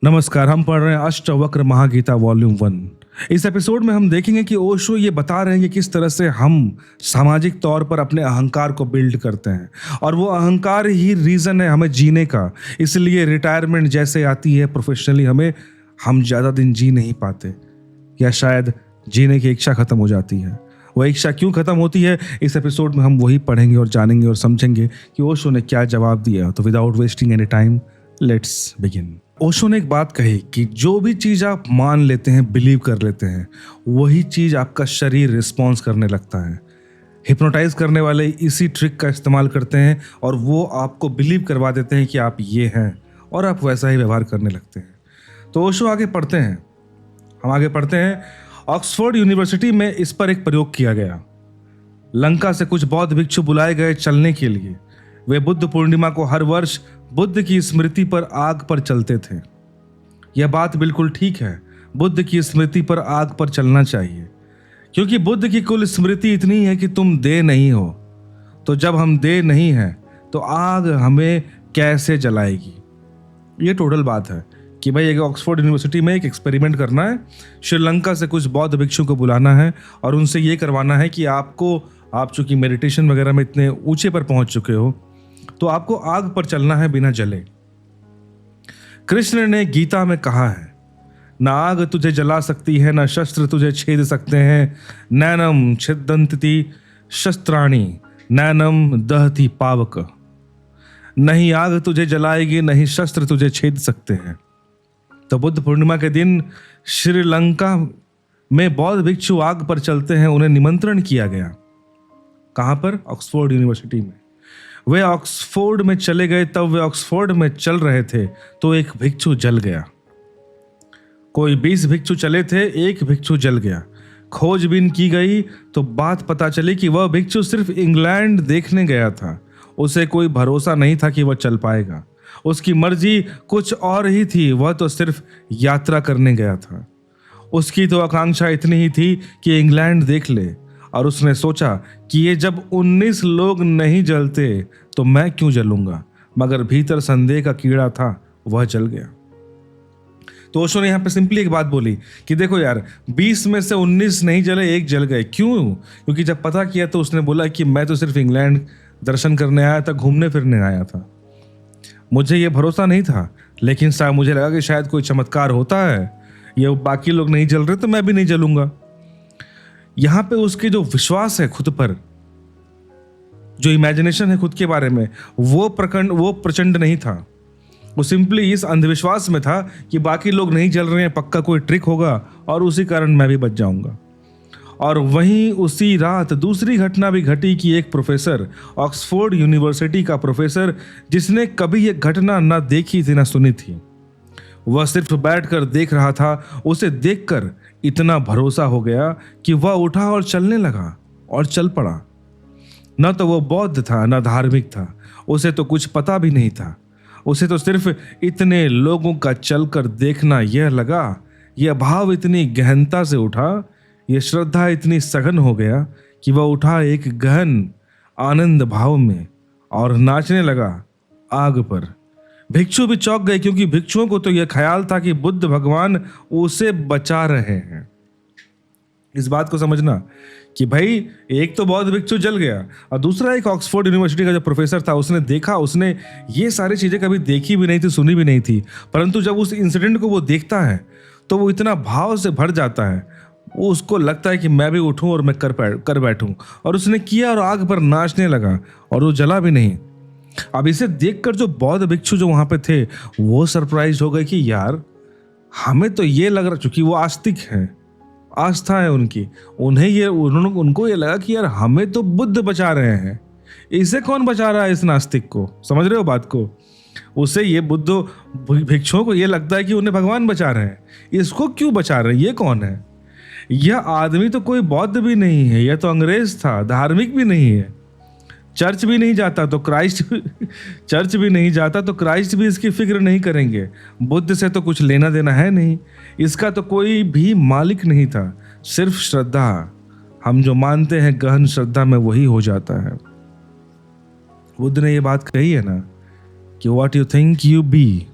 नमस्कार। हम पढ़ रहे हैं अष्टवक्र महागीता वॉल्यूम 1। इस एपिसोड में हम देखेंगे कि ओशो ये बता रहे हैं कि किस तरह से हम सामाजिक तौर पर अपने अहंकार को बिल्ड करते हैं और वो अहंकार ही रीज़न है हमें जीने का। इसलिए रिटायरमेंट जैसे आती है प्रोफेशनली हम ज़्यादा दिन जी नहीं पाते या शायद जीने की इच्छा ख़त्म हो जाती है। वह इच्छा क्यों ख़त्म होती है, इस एपिसोड में हम वही पढ़ेंगे और जानेंगे और समझेंगे कि ओशो ने क्या जवाब दिया। तो without wasting any time let's begin. Osho ने एक बात कही कि जो भी चीज़ आप मान लेते हैं, बिलीव कर लेते हैं, वही चीज़ आपका शरीर रिस्पॉन्स करने लगता है। हिप्नोटाइज करने वाले इसी ट्रिक का इस्तेमाल करते हैं और वो आपको बिलीव करवा देते हैं कि आप ये हैं और आप वैसा ही व्यवहार करने लगते हैं। तो ओशो आगे पढ़ते हैं, हम आगे पढ़ते हैं। ऑक्सफोर्ड यूनिवर्सिटी में इस पर एक प्रयोग किया गया। लंका से कुछ बौद्ध भिक्षु बुलाए गए चलने के लिए। वे बुद्ध पूर्णिमा को हर वर्ष बुद्ध की स्मृति पर आग पर चलते थे। यह बात बिल्कुल ठीक है, बुद्ध की स्मृति पर आग पर चलना चाहिए, क्योंकि बुद्ध की कुल स्मृति इतनी है कि तुम देह नहीं हो। तो जब हम देह नहीं हैं तो आग हमें कैसे जलाएगी। ये टोटल बात है कि भाई एक ऑक्सफोर्ड यूनिवर्सिटी में एक एक्सपेरिमेंट करना है, श्रीलंका से कुछ बौद्ध भिक्षु को बुलाना है और उनसे ये करवाना है कि आप चूंकि मेडिटेशन वगैरह में इतने ऊंचे पर पहुंच चुके हो तो आपको आग पर चलना है बिना जले। कृष्ण ने गीता में कहा है, न आग तुझे जला सकती है, न शस्त्र तुझे छेद सकते हैं। नैनम छिदंती शस्त्राणी नैनम दहती पावक। नहीं आग तुझे जलाएगी, नहीं शस्त्र तुझे छेद सकते हैं। तो बुद्ध पूर्णिमा के दिन श्रीलंका में बौद्ध भिक्षु आग पर चलते हैं। उन्हें निमंत्रण किया गया। कहां पर? ऑक्सफोर्ड यूनिवर्सिटी में। वे ऑक्सफोर्ड में चले गए। तब वे ऑक्सफोर्ड में चल रहे थे तो एक भिक्षु जल गया। कोई 20 भिक्षु चले थे, एक भिक्षु जल गया। खोजबीन की गई तो बात पता चली कि वह भिक्षु सिर्फ इंग्लैंड देखने गया था। उसे कोई भरोसा नहीं था कि वह चल पाएगा। उसकी मर्जी कुछ और ही थी, वह तो सिर्फ यात्रा करने गया था। उसकी तो आकांक्षा इतनी ही थी कि इंग्लैंड देख ले, और उसने सोचा कि ये जब 19 लोग नहीं जलते तो मैं क्यों जलूंगा। मगर भीतर संदेह का कीड़ा था, वह जल गया। तो ओशो ने यहाँ पे सिंपली एक बात बोली कि देखो यार, 20 में से 19 नहीं जले, एक जल गए। क्यों? क्योंकि जब पता किया तो उसने बोला कि मैं तो सिर्फ इंग्लैंड दर्शन करने आया था, घूमने फिरने आया था, मुझे ये भरोसा नहीं था। लेकिन मुझे लगा कि शायद कोई चमत्कार होता है, ये बाकी लोग नहीं जल रहे तो मैं भी नहीं जलूंगा। यहां पे उसके जो विश्वास है खुद पर, जो इमेजिनेशन है खुद के बारे में, वो प्रचंड नहीं था। वो सिंपली इस अंधविश्वास में था कि बाकी लोग नहीं जल रहे हैं, पक्का कोई ट्रिक होगा और उसी कारण मैं भी बच जाऊंगा। और वहीं उसी रात दूसरी घटना भी घटी कि एक प्रोफेसर, ऑक्सफोर्ड यूनिवर्सिटी का प्रोफेसर, जिसने कभी ये घटना ना देखी थी ना सुनी थी, वह सिर्फ बैठकर देख रहा था। उसे देखकर इतना भरोसा हो गया कि वह उठा और चलने लगा और चल पड़ा। न तो वो बौद्ध था, न धार्मिक था, उसे तो कुछ पता भी नहीं था। उसे तो सिर्फ इतने लोगों का चलकर देखना यह लगा, यह भाव इतनी गहनता से उठा, यह श्रद्धा इतनी सघन हो गया कि वह उठा एक गहन आनंद भाव में और नाचने लगा आग पर। भिक्षु भी चौंक गए, क्योंकि भिक्षुओं को तो यह ख्याल था कि बुद्ध भगवान उसे बचा रहे हैं। इस बात को समझना कि भाई एक तो बौद्ध भिक्षु जल गया और दूसरा एक ऑक्सफोर्ड यूनिवर्सिटी का जो प्रोफेसर था, उसने देखा, उसने ये सारी चीजें कभी देखी भी नहीं थी, सुनी भी नहीं थी, परंतु जब उस इंसिडेंट को वो देखता है तो वो इतना भाव से भर जाता है, वो उसको लगता है कि मैं भी उठूं और मैं कर बैठूं। और उसने किया और आग पर नाचने लगा और वो जला भी नहीं। अब इसे देखकर जो बौद्ध भिक्षु जो वहां पे थे वो सरप्राइज हो गए कि यार, हमें तो ये लग रहा, चूंकि वो आस्तिक हैं, आस्था है उनकी, उनको ये लगा कि यार हमें तो बुद्ध बचा रहे हैं, इसे कौन बचा रहा है, इस नास्तिक को। समझ रहे हो बात को? उसे ये बुद्ध भिक्षुओं को ये लगता है कि उन्हें भगवान बचा रहे हैं, इसको क्यों बचा रहे हैं, ये कौन है? यह आदमी तो कोई बौद्ध भी नहीं है, यह तो अंग्रेज था, धार्मिक भी नहीं है, चर्च भी नहीं जाता तो क्राइस्ट भी इसकी फिक्र नहीं करेंगे, बुद्ध से तो कुछ लेना देना है नहीं, इसका तो कोई भी मालिक नहीं था, सिर्फ श्रद्धा। हम जो मानते हैं गहन श्रद्धा में वही हो जाता है। बुद्ध ने ये बात कही है ना कि what you think you be,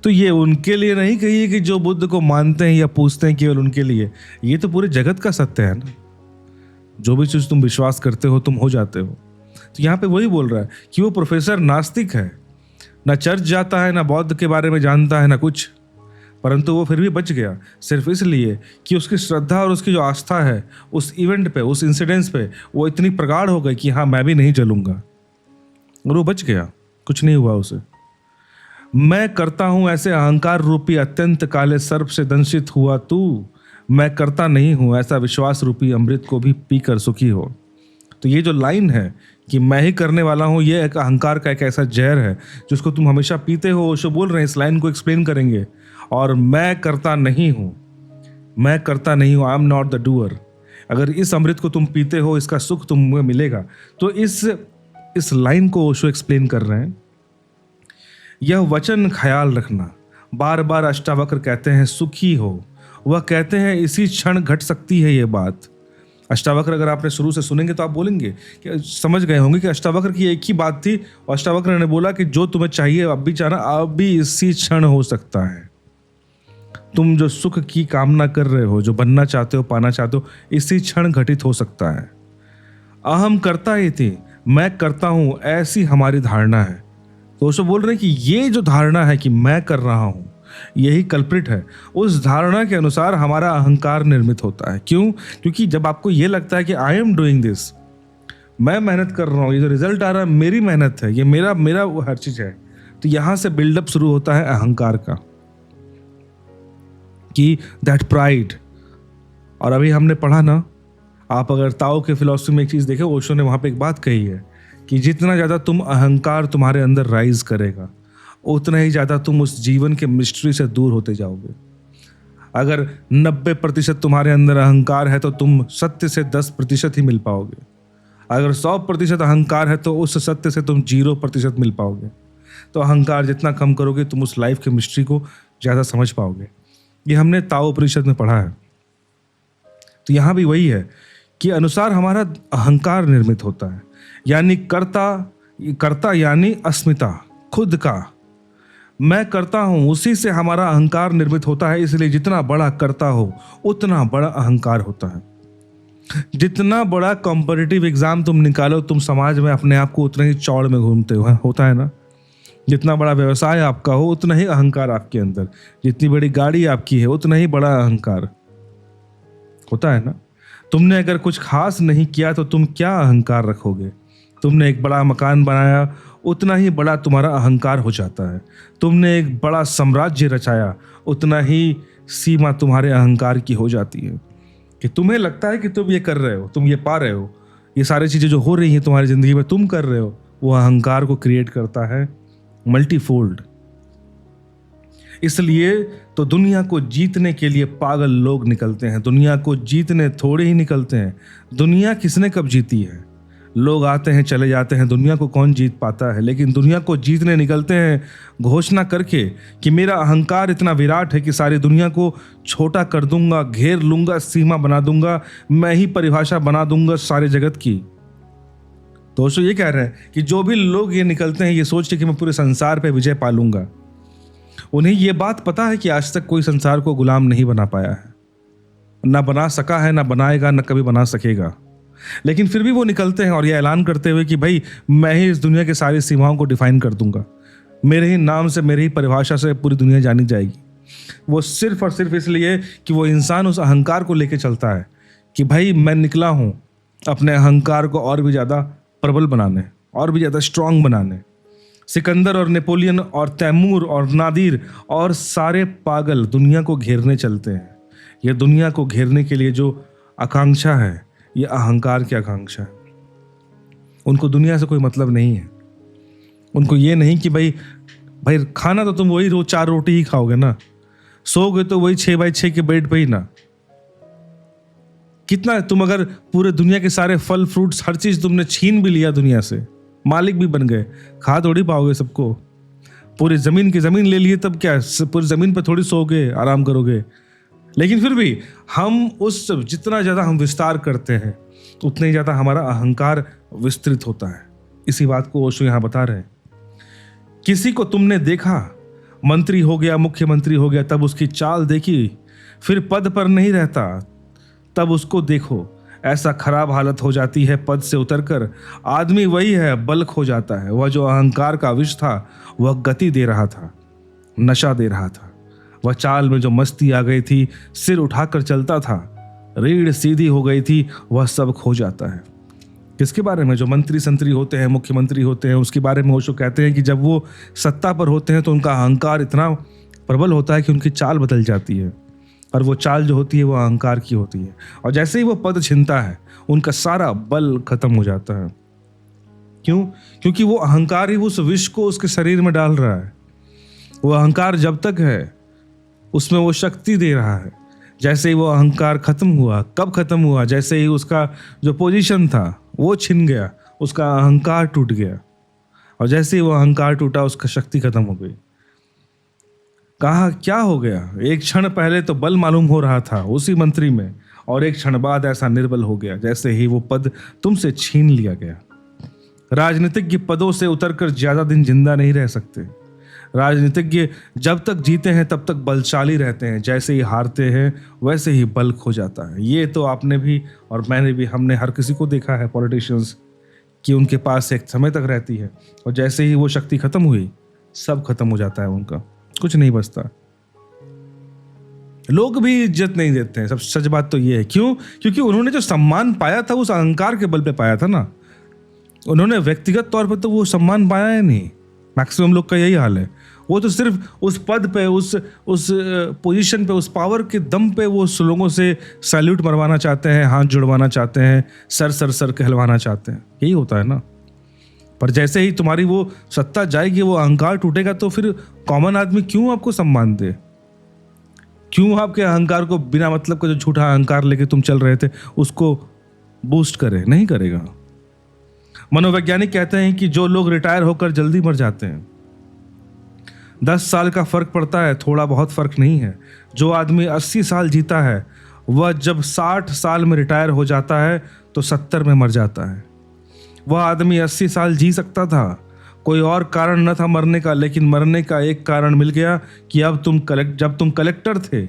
तो ये उनके लिए नहीं कहिए कि जो बुद्ध को मानते हैं या पूछते हैं, केवल उनके लिए। ये तो पूरे जगत का सत्य है ना। जो भी चीज तुम विश्वास करते हो तुम हो जाते हो। तो यहाँ पे वही बोल रहा है कि वो प्रोफेसर नास्तिक है, ना चर्च जाता है, ना बौद्ध के बारे में जानता है, ना कुछ, परंतु वो फिर भी बच गया सिर्फ इसलिए कि उसकी श्रद्धा और उसकी जो आस्था है उस इवेंट पे, उस इंसिडेंस पे वो इतनी प्रगाढ़ हो गई कि हाँ मैं भी नहीं जलूंगा, और वो बच गया, कुछ नहीं हुआ उसे। मैं करता हूं ऐसे अहंकार रूपी अत्यंत काले सर्प से दंशित हुआ तू, मैं करता नहीं हूं ऐसा विश्वास रूपी अमृत को भी पीकर सुखी हो। तो ये जो लाइन है कि मैं ही करने वाला हूं, ये एक अहंकार का एक ऐसा जहर है जिसको तुम हमेशा पीते हो। ओशो बोल रहे हैं, इस लाइन को एक्सप्लेन करेंगे। और मैं करता नहीं हूं, मैं करता नहीं हूं, I am not the doer. अगर इस अमृत को तुम पीते हो, इसका सुख तुम्हें मिलेगा। तो इस लाइन को ओशो एक्सप्लेन कर रहे हैं। यह वचन ख्याल रखना, बार बार अष्टावक्र कहते हैं सुखी हो, वह कहते हैं इसी क्षण घट सकती है ये बात। अष्टावक्र अगर आपने शुरू से सुनेंगे तो आप बोलेंगे कि समझ गए होंगे कि अष्टावक्र की एक ही बात थी, और अष्टावक्र ने बोला कि जो तुम्हें चाहिए अब भी चाहना, अब भी इसी क्षण हो सकता है। तुम जो सुख की कामना कर रहे हो, जो बनना चाहते हो, पाना चाहते हो, इसी क्षण घटित हो सकता है। अहम करता ही थी, मैं करता हूं, ऐसी हमारी धारणा है। तो उसको बोल रहे हैं कि ये जो धारणा है कि मैं कर रहा हूं, यही कल्प्रिट है। उस धारणा के अनुसार हमारा अहंकार निर्मित होता है। क्यों? क्योंकि जब आपको ये लगता है कि आई एम डूइंग दिस, मैं मेहनत कर रहा हूं, ये जो रिजल्ट आ रहा है मेरी मेहनत है, ये मेरा वो हर चीज है, तो यहां से बिल्डअप शुरू होता है अहंकार का, कि दैट प्राइड। और अभी हमने पढ़ा ना, आप अगर ताओ के फिलॉसफी में एक चीज देखे, ओशो ने वहां पे एक बात कही है कि जितना ज्यादा तुम अहंकार तुम्हारे अंदर राइज करेगा, उतना ही ज्यादा तुम उस जीवन के मिस्ट्री से दूर होते जाओगे। अगर 90% तुम्हारे अंदर अहंकार है तो तुम सत्य से 10% ही मिल पाओगे। अगर 100% अहंकार है तो उस सत्य से तुम 0% मिल पाओगे। तो अहंकार जितना कम करोगे, तुम उस लाइफ के मिस्ट्री को ज्यादा समझ पाओगे। ये हमने ताओ उपनिषद में पढ़ा है। तो यहां भी वही है कि अनुसार हमारा अहंकार निर्मित होता है, यानी कर्ता यानी अस्मिता, खुद का मैं करता हूं, उसी से हमारा अहंकार निर्मित होता है। इसलिए जितना बड़ा करता हो उतना बड़ा अहंकार होता है। जितना बड़ा कॉम्पिटिटिव एग्जाम तुम निकालो, तुम समाज में अपने आप को उतना ही चौड़ में घूमते हो, होता है ना। जितना बड़ा व्यवसाय आपका हो उतना ही अहंकार आपके अंदर, जितनी बड़ी गाड़ी आपकी है उतना ही बड़ा अहंकार होता है ना। तुमने अगर कुछ खास नहीं किया तो तुम क्या अहंकार रखोगे। तुमने एक बड़ा मकान बनाया, उतना ही बड़ा तुम्हारा अहंकार हो जाता है। तुमने एक बड़ा साम्राज्य रचाया, उतना ही सीमा तुम्हारे अहंकार की हो जाती है। कि तुम्हें लगता है कि तुम ये कर रहे हो, तुम ये पा रहे हो, ये सारी चीजें जो हो रही हैं तुम्हारी जिंदगी में तुम कर रहे हो, वो अहंकार को क्रिएट करता है मल्टीफोल्ड। इसलिए तो दुनिया को जीतने के लिए पागल लोग निकलते हैं। दुनिया को जीतने थोड़े ही निकलते हैं। दुनिया किसने कब जीती है? लोग आते हैं चले जाते हैं, दुनिया को कौन जीत पाता है। लेकिन दुनिया को जीतने निकलते हैं घोषणा करके कि मेरा अहंकार इतना विराट है कि सारी दुनिया को छोटा कर दूंगा, घेर लूंगा, सीमा बना दूंगा, मैं ही परिभाषा बना दूंगा सारे जगत की। दोस्तों ये कह रहे हैं कि जो भी लोग ये निकलते हैं ये सोच के कि मैं पूरे संसार पे विजय पालूंगा, उन्हें ये बात पता है कि आज तक कोई संसार को गुलाम नहीं बना पाया है, ना बना सका है, ना बनाएगा, ना कभी बना सकेगा। लेकिन फिर भी वो निकलते हैं और ये ऐलान करते हुए कि भाई मैं ही इस दुनिया के सारी सीमाओं को डिफाइन कर दूंगा, मेरे ही नाम से, मेरी ही परिभाषा से पूरी दुनिया जानी जाएगी। वो सिर्फ और सिर्फ इसलिए कि वो इंसान उस अहंकार को लेके चलता है कि भाई मैं निकला हूं अपने अहंकार को और भी ज़्यादा प्रबल बनाने, और भी ज़्यादा स्ट्रांग बनाने। सिकंदर और नेपोलियन और तैमूर और नादिर और सारे पागल दुनिया को घेरने चलते हैं। यह दुनिया को घेरने के लिए जो आकांक्षा है, ये अहंकार की आकांक्षा है। उनको दुनिया से कोई मतलब नहीं है। उनको ये नहीं कि भाई खाना तो तुम वही रोज 4 रोटी ही खाओगे ना, सोओगे तो वही 6x6 के बेड पे ही ना। कितना तुम अगर पूरे दुनिया के सारे फल फ्रूट्स हर चीज तुमने छीन भी लिया दुनिया से, मालिक भी बन गए, खा थोड़ी पाओगे सबको। पूरी जमीन की जमीन ले लिए तब क्या, पूरी जमीन पर थोड़ी सोओगे, आराम करोगे। लेकिन फिर भी हम उस जितना ज़्यादा हम विस्तार करते हैं उतना ही ज़्यादा हमारा अहंकार विस्तृत होता है। इसी बात को ओशो यहाँ बता रहे हैं। किसी को तुमने देखा मंत्री हो गया, मुख्यमंत्री हो गया, तब उसकी चाल देखी, फिर पद पर नहीं रहता तब उसको देखो। ऐसा खराब हालत हो जाती है पद से उतरकर, आदमी वही है, बल खो जाता है। वह जो अहंकार का विष था वह गति दे रहा था, नशा दे रहा था। वह चाल में जो मस्ती आ गई थी, सिर उठाकर चलता था, रीढ़ सीधी हो गई थी, वह सब खो जाता है। किसके बारे में? जो मंत्री संतरी होते हैं, मुख्यमंत्री होते हैं, उसके बारे में ओशो कहते हैं कि जब वो सत्ता पर होते हैं तो उनका अहंकार इतना प्रबल होता है कि उनकी चाल बदल जाती है, और वो चाल जो होती है वो अहंकार की होती है। और जैसे ही वो पद छिनता है उनका सारा बल खत्म हो जाता है। क्यों? क्योंकि वो अहंकार ही उस विष को उसके शरीर में डाल रहा है। वो अहंकार जब तक है उसमें वो शक्ति दे रहा है। जैसे ही वो अहंकार खत्म हुआ, कब खत्म हुआ? जैसे ही उसका जो पोजीशन था वो छिन गया, उसका अहंकार टूट गया, और जैसे ही वो अहंकार टूटा उसका शक्ति खत्म हो गई। कहा क्या हो गया? एक क्षण पहले तो बल मालूम हो रहा था उसी मंत्री में, और एक क्षण बाद ऐसा निर्बल हो गया जैसे ही वो पद तुमसे छीन लिया गया। राजनीतिज्ञ पदों से उतरकर ज्यादा दिन जिंदा नहीं रह सकते। राजनीतिज्ञ जब तक जीते हैं तब तक बलशाली रहते हैं, जैसे ही हारते हैं वैसे ही बल खो जाता है। ये तो आपने भी और मैंने भी, हमने हर किसी को देखा है पॉलिटिशियंस, कि उनके पास एक समय तक रहती है और जैसे ही वो शक्ति खत्म हुई सब खत्म हो जाता है, उनका कुछ नहीं बचता। लोग भी इज्जत नहीं देते हैं, सब सच बात तो ये है। क्यों? क्योंकि उन्होंने जो सम्मान पाया था उस अहंकार के बल पे पाया था ना। उन्होंने व्यक्तिगत तौर पर तो वो सम्मान पाया है नहीं। मैक्सिमम लोग का यही हाल है। वो तो सिर्फ उस पद पे, उस पोजीशन पे, उस पावर के दम पे वो लोगों से सैल्यूट मरवाना चाहते हैं, हाथ जुड़वाना चाहते हैं, सर सर सर कहलवाना चाहते हैं। यही होता है ना। पर जैसे ही तुम्हारी वो सत्ता जाएगी, वो अहंकार टूटेगा, तो फिर कॉमन आदमी क्यों आपको सम्मान दे? क्यों आपके अहंकार को, बिना मतलब का जो झूठा अहंकार लेके तुम चल रहे थे, उसको बूस्ट करे? नहीं करेगा। मनोवैज्ञानिक कहते हैं कि जो लोग रिटायर होकर जल्दी मर जाते हैं, 10 साल का फर्क पड़ता है, थोड़ा बहुत फर्क नहीं है। जो आदमी 80 साल जीता है वह जब 60 साल में रिटायर हो जाता है तो 70 में मर जाता है। वह आदमी 80 साल जी सकता था, कोई और कारण न था मरने का, लेकिन मरने का एक कारण मिल गया कि अब जब तुम कलेक्टर थे,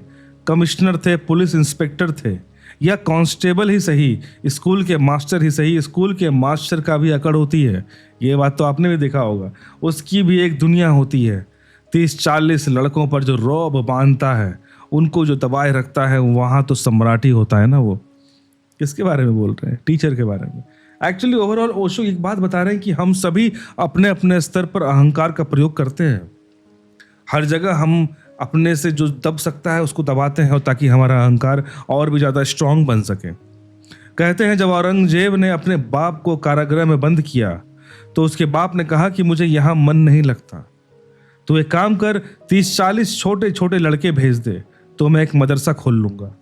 कमिश्नर थे, पुलिस इंस्पेक्टर थे, या कांस्टेबल ही सही, स्कूल के मास्टर ही सही, स्कूल के मास्टर का भी अकड़ होती है। ये बात तो आपने भी देखा होगा। उसकी भी एक दुनिया होती है। 30-40 लड़कों पर जो रौब बांधता है, उनको जो दबाए रखता है, वहाँ तो सम्राट ही होता है ना। वो किसके बारे में बोल रहे हैं? टीचर के बारे में। एक्चुअली ओवरऑल ओशो एक बात बता रहे हैं कि हम सभी अपने अपने स्तर पर अहंकार का प्रयोग करते हैं। हर जगह हम अपने से जो दब सकता है उसको दबाते हैं, और ताकि हमारा अहंकार और भी ज़्यादा स्ट्रांग बन सके। कहते हैं जब औरंगजेब ने अपने बाप को कारागृह में बंद किया तो उसके बाप ने कहा कि मुझे यहाँ मन नहीं लगता, तो एक काम कर, 30-40 छोटे छोटे लड़के भेज दे तो मैं एक मदरसा खोल लूँगा।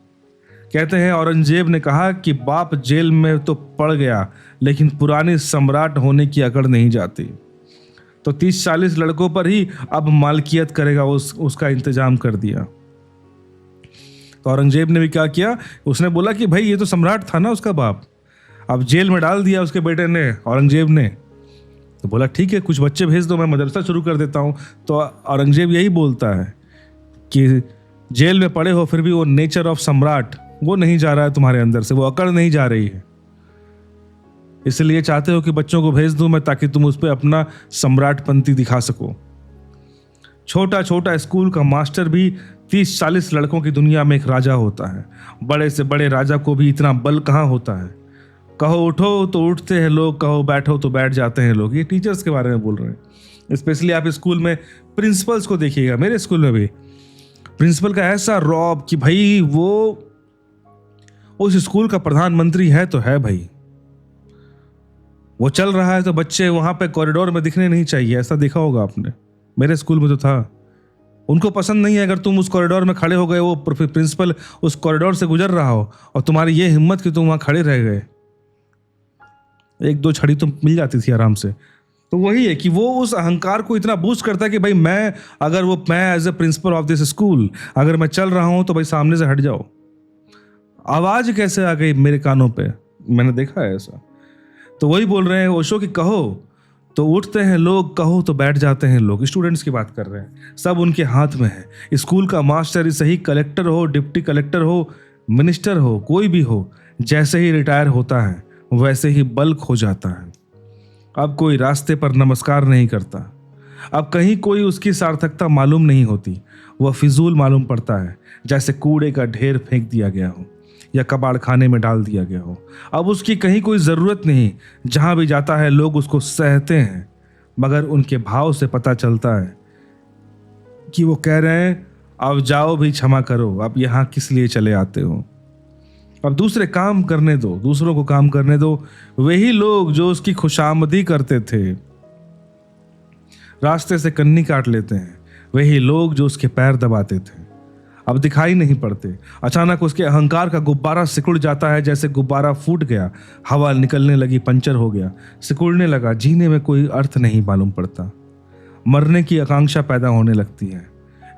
कहते हैं औरंगजेब ने कहा कि बाप जेल में तो पड़ गया, लेकिन पुरानी सम्राट होने की अकड़ नहीं जाती, तो 30-40 लड़कों पर ही अब मालकियत करेगा, उसका इंतजाम कर दिया। तो औरंगजेब ने भी क्या किया? उसने बोला कि भाई ये तो सम्राट था ना उसका बाप, अब जेल में डाल दिया उसके बेटे ने, औरंगजेब ने। तो बोला ठीक है, कुछ बच्चे भेज दो, मैं मदरसा शुरू कर देता हूँ। तो औरंगजेब यही बोलता है कि जेल में पड़े हो फिर भी वो नेचर ऑफ सम्राट वो नहीं जा रहा है तुम्हारे अंदर से, वो अकड़ नहीं जा रही है, इसलिए चाहते हो कि बच्चों को भेज दूं मैं, ताकि तुम उस पर अपना सम्राटपंती दिखा सको। छोटा छोटा स्कूल का मास्टर भी 30-40 लड़कों की दुनिया में एक राजा होता है। बड़े से बड़े राजा को भी इतना बल कहाँ होता है। कहो उठो तो उठते हैं लोग, कहो बैठो तो बैठ जाते हैं लोग। ये टीचर्स के बारे में बोल रहे हैं। स्पेशली आप स्कूल में प्रिंसिपल्स को देखिएगा। मेरे स्कूल में भी प्रिंसिपल का ऐसा रौब कि भाई वो उस स्कूल का प्रधानमंत्री है तो है भाई, वो चल रहा है तो बच्चे वहां पे कॉरिडोर में दिखने नहीं चाहिए। ऐसा देखा होगा आपने, मेरे स्कूल में तो था। उनको पसंद नहीं है अगर तुम उस कॉरिडोर में खड़े हो गए, वो प्रिंसिपल उस कॉरिडोर से गुजर रहा हो और तुम्हारी ये हिम्मत कि तुम वहां खड़े रह गए, 1-2 छड़ी तो मिल जाती थी आराम से। तो वही है कि वो उस अहंकार को इतना बूस्ट करता है कि भाई मैं as a principal of this school अगर मैं चल रहा हूं तो भाई सामने से हट जाओ। आवाज कैसे आ गई मेरे कानों पे, मैंने देखा है ऐसा। तो वही बोल रहे हैं ओशो कि कहो तो उठते हैं लोग, कहो तो बैठ जाते हैं लोग। स्टूडेंट्स की बात कर रहे हैं, सब उनके हाथ में है। स्कूल का मास्टर ही सही, कलेक्टर हो, डिप्टी कलेक्टर हो, मिनिस्टर हो, कोई भी हो, जैसे ही रिटायर होता है वैसे ही बल्क हो जाता है। अब कोई रास्ते पर नमस्कार नहीं करता, अब कहीं कोई उसकी सार्थकता मालूम नहीं होती। वह फिजूल मालूम पड़ता है, जैसे कूड़े का ढेर फेंक दिया गया हो या कबाड़ खाने में डाल दिया गया हो। अब उसकी कहीं कोई ज़रूरत नहीं, जहाँ भी जाता है लोग उसको सहते हैं, मगर उनके भाव से पता चलता है कि वो कह रहे हैं अब जाओ भी, क्षमा करो, अब यहाँ किस लिए चले आते हो, अब दूसरे काम करने दो, दूसरों को काम करने दो। वही लोग जो उसकी खुशामदी करते थे रास्ते से कन्नी काट लेते हैं, वही लोग जो उसके पैर दबाते थे अब दिखाई नहीं पड़ते। अचानक उसके अहंकार का गुब्बारा सिकुड़ जाता है, जैसे गुब्बारा फूट गया, हवा निकलने लगी, पंचर हो गया, सिकुड़ने लगा। जीने में कोई अर्थ नहीं मालूम पड़ता। मरने की आकांक्षा पैदा होने लगती है।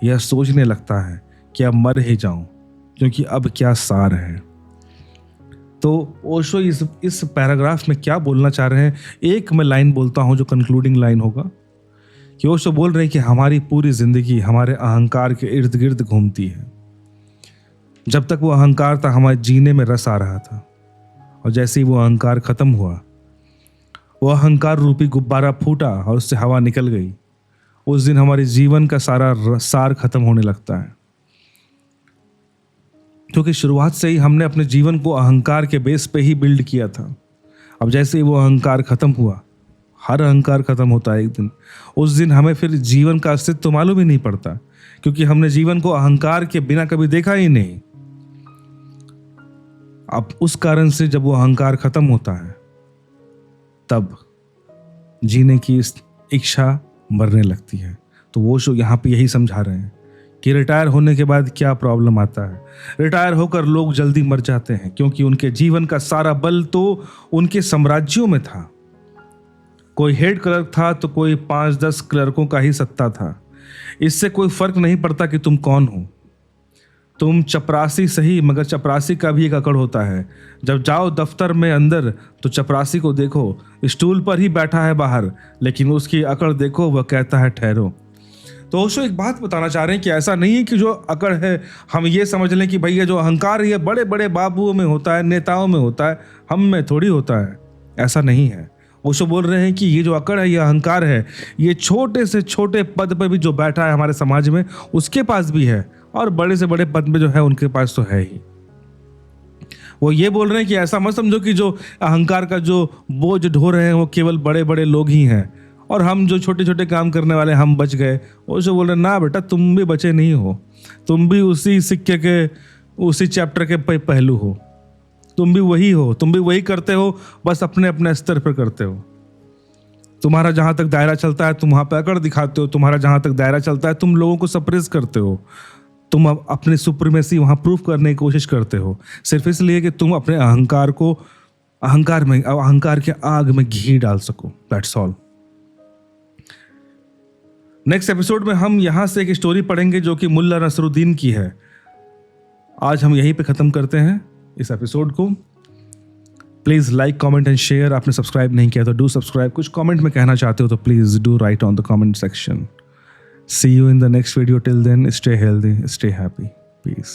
यह सोचने लगता है कि अब मर ही जाऊं, क्योंकि अब क्या सार है। तो ओशो इस पैराग्राफ में क्या बोलना चाह रहे हैं, एक मैं लाइन बोलता हूं जो कंक्लूडिंग लाइन होगा, कि ओशो बोल रहे हैं कि हमारी पूरी जिंदगी हमारे अहंकार के इर्द गिर्द घूमती है। जब तक वो अहंकार था हमारे जीने में रस आ रहा था, और जैसे ही वो अहंकार खत्म हुआ, वो अहंकार रूपी गुब्बारा फूटा और उससे हवा निकल गई, उस दिन हमारे जीवन का सारा सार खत्म होने लगता है। क्योंकि शुरुआत से ही हमने अपने जीवन को अहंकार के बेस पे ही बिल्ड किया था। अब जैसे ही वो अहंकार खत्म हुआ, हर अहंकार खत्म होता है एक दिन, उस दिन हमें फिर जीवन का अस्तित्व तो मालूम ही नहीं पड़ता, क्योंकि हमने जीवन को अहंकार के बिना कभी देखा ही नहीं। अब उस कारण से जब वो अहंकार खत्म होता है, तब जीने की इच्छा मरने लगती है। तो वो शो यहाँ पे यही समझा रहे हैं कि रिटायर होने के बाद क्या प्रॉब्लम आता है। रिटायर होकर लोग जल्दी मर जाते हैं, क्योंकि उनके जीवन का सारा बल तो उनके साम्राज्यों में था। कोई हेड क्लर्क था तो कोई 5-10 क्लर्कों का ही सत्ता था। इससे कोई फर्क नहीं पड़ता कि तुम कौन हो। तुम चपरासी सही, मगर चपरासी का भी एक अकड़ होता है। जब जाओ दफ्तर में अंदर तो चपरासी को देखो, स्टूल पर ही बैठा है बाहर, लेकिन उसकी अकड़ देखो, वह कहता है ठहरो। तो ओशो एक बात बताना चाह रहे हैं कि ऐसा नहीं है कि जो अकड़ है हम ये समझ लें कि भैया जो अहंकार है बड़े बड़े बाबुओं में होता है, नेताओं में होता है, हम में थोड़ी होता है। ऐसा नहीं है। ओशो बोल रहे हैं कि ये जो अकड़ है, ये अहंकार है, ये छोटे से छोटे पद पर भी जो बैठा है हमारे समाज में, उसके पास भी है, और बड़े से बड़े पद में जो है उनके पास तो है ही। वो ये बोल रहे हैं कि ऐसा मत समझो कि जो अहंकार का जो बोझ ढो रहे हैं वो केवल बड़े बड़े लोग ही हैं, और हम जो छोटे छोटे काम करने वाले हम बच गए। ओशो बोल रहे हैं ना बेटा, तुम भी बचे नहीं हो, तुम भी उसी सिक्के के उसी चैप्टर के पहलू हो, तुम भी वही हो, तुम भी वही करते हो, बस अपने अपने स्तर पर करते हो। तुम्हारा जहां तक दायरा चलता है तुम वहां पर अकड़ दिखाते हो, तुम्हारा जहां तक दायरा चलता है तुम लोगों को सप्रेस करते हो, तुम अपनी सुप्रीमेसी वहां प्रूव करने की कोशिश करते हो, सिर्फ इसलिए कि तुम अपने अहंकार को अहंकार के आग में घी डाल सको। That's all. नेक्स्ट एपिसोड में हम यहां से एक स्टोरी पढ़ेंगे जो कि मुल्ला नसरुद्दीन की है। आज हम यहीं पे खत्म करते हैं इस एपिसोड को। Please like, comment and share. आपने सब्सक्राइब नहीं किया तो डू सब्सक्राइब। कुछ कमेंट में कहना चाहते हो तो please do right on the comment section. See you in the next video. Till then, stay healthy, stay happy. Peace.